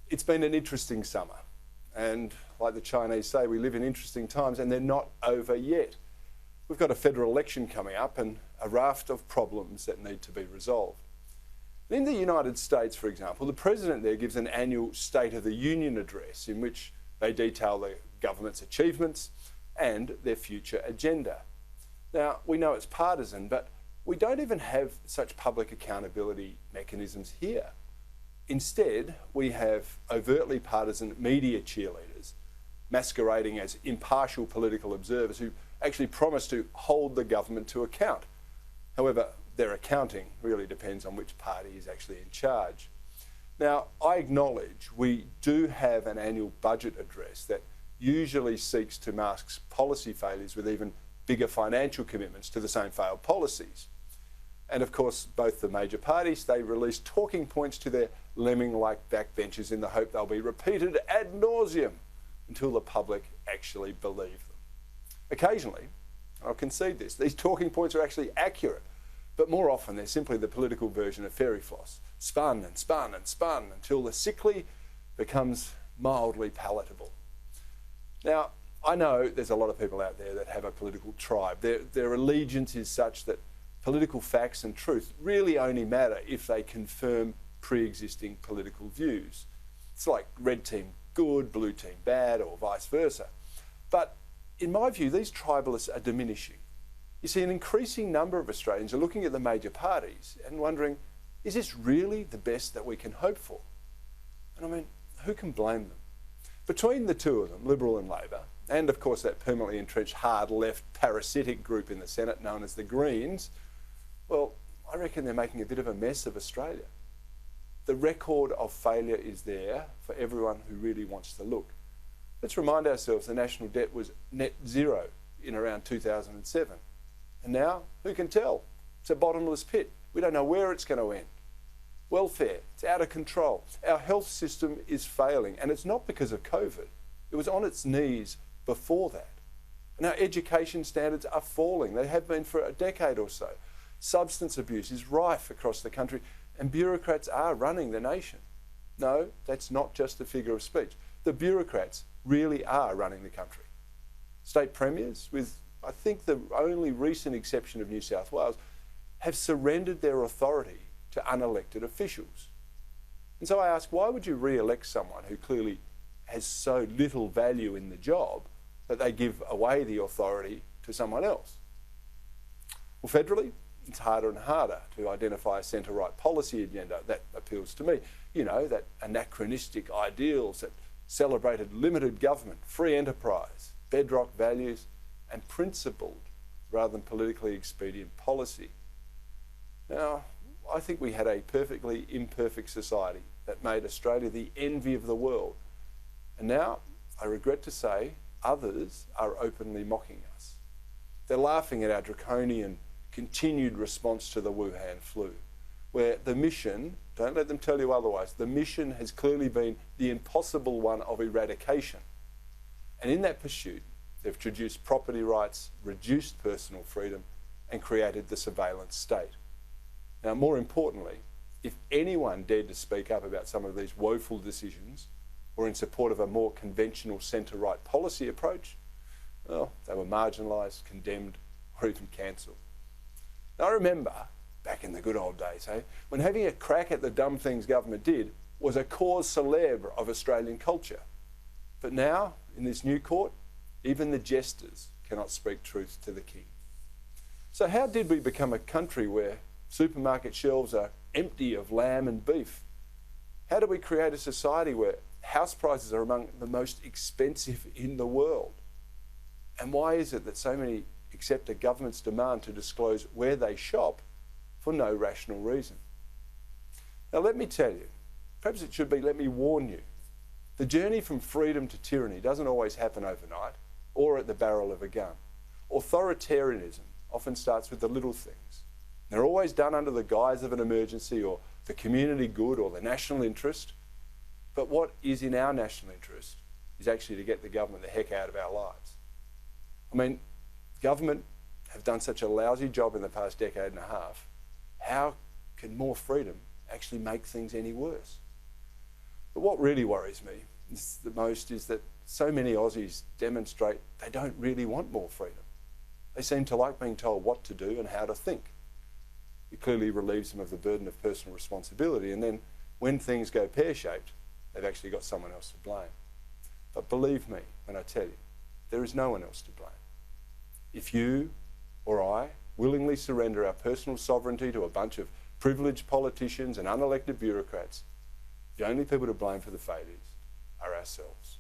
It's been an interesting summer, and like the Chinese say, we live in interesting times, and they're not over yet. We've got a federal election coming up and a raft of problems that need to be resolved. In the United States, for example, the president there gives an annual State of the Union address in which they detail the government's achievements and their future agenda. Now, we know it's partisan, but we don't even have such public accountability mechanisms here. Instead, we have overtly partisan media cheerleaders masquerading as impartial political observers who actually promise to hold the government to account. However, their accounting really depends on which party is actually in charge. Now, I acknowledge we do have an annual budget address that usually seeks to mask policy failures with even bigger financial commitments to the same failed policies. And of course, both the major parties, they release talking points to their lemming-like backbenchers in the hope they'll be repeated ad nauseum until the public actually believe them. Occasionally, I'll concede this, these talking points are actually accurate, but more often they're simply the political version of fairy floss, spun and spun and spun until the sickly becomes mildly palatable. Now, I know there's a lot of people out there that have a political tribe. Their allegiance is such that political facts and truth really only matter if they confirm pre-existing political views. It's like red team good, blue team bad, or vice versa. But in my view, these tribalists are diminishing. You see, an increasing number of Australians are looking at the major parties and wondering, is this really the best that we can hope for? And I mean, who can blame them? Between the two of them, Liberal and Labor, and of course that permanently entrenched hard left parasitic group in the Senate known as the Greens, well, I reckon they're making a bit of a mess of Australia. The record of failure is there for everyone who really wants to look. Let's remind ourselves the national debt was net zero in around 2007. And now, who can tell? It's a bottomless pit. We don't know where it's going to end. Welfare, it's out of control. Our health system is failing, and it's not because of COVID. It was on its knees before that. And our education standards are falling. They have been for a decade or so. Substance abuse is rife across the country, and bureaucrats are running the nation. No, that's not just a figure of speech. The bureaucrats really are running the country. State premiers, with I think the only recent exception of New South Wales, have surrendered their authority to unelected officials. And so I ask, why would you re-elect someone who clearly has so little value in the job that they give away the authority to someone else? Well, federally, it's harder and harder to identify a centre-right policy agenda that appeals to me. You know, that anachronistic ideals that celebrated limited government, free enterprise, bedrock values, and principled rather than politically expedient policy. Now, I think we had a perfectly imperfect society that made Australia the envy of the world. And now, I regret to say, others are openly mocking us. They're laughing at our draconian continued response to the Wuhan flu, where the mission, don't let them tell you otherwise, the mission has clearly been the impossible one of eradication. And in that pursuit, they've traduced property rights, reduced personal freedom, and created the surveillance state. Now, more importantly, if anyone dared to speak up about some of these woeful decisions or in support of a more conventional centre-right policy approach, well, they were marginalised, condemned, or even cancelled. Now, I remember back in the good old days, when having a crack at the dumb things government did was a cause célèbre of Australian culture. But now, in this new court, even the jesters cannot speak truth to the king. So how did we become a country where supermarket shelves are empty of lamb and beef? How do we create a society where house prices are among the most expensive in the world? And why is it that so many accept a government's demand to disclose where they shop for no rational reason? Now, let me tell you, perhaps it should be, let me warn you, the journey from freedom to tyranny doesn't always happen overnight or at the barrel of a gun. Authoritarianism often starts with the little things. They're always done under the guise of an emergency or the community good or the national interest. But what is in our national interest is actually to get the government the heck out of our lives. I mean, government have done such a lousy job in the past decade and a half. How can more freedom actually make things any worse? But what really worries me the most is that so many Aussies demonstrate they don't really want more freedom. They seem to like being told what to do and how to think. It clearly relieves them of the burden of personal responsibility, and then when things go pear-shaped, they've actually got someone else to blame. But believe me when I tell you, there is no one else to blame. If you or I willingly surrender our personal sovereignty to a bunch of privileged politicians and unelected bureaucrats, the only people to blame for the failures are ourselves.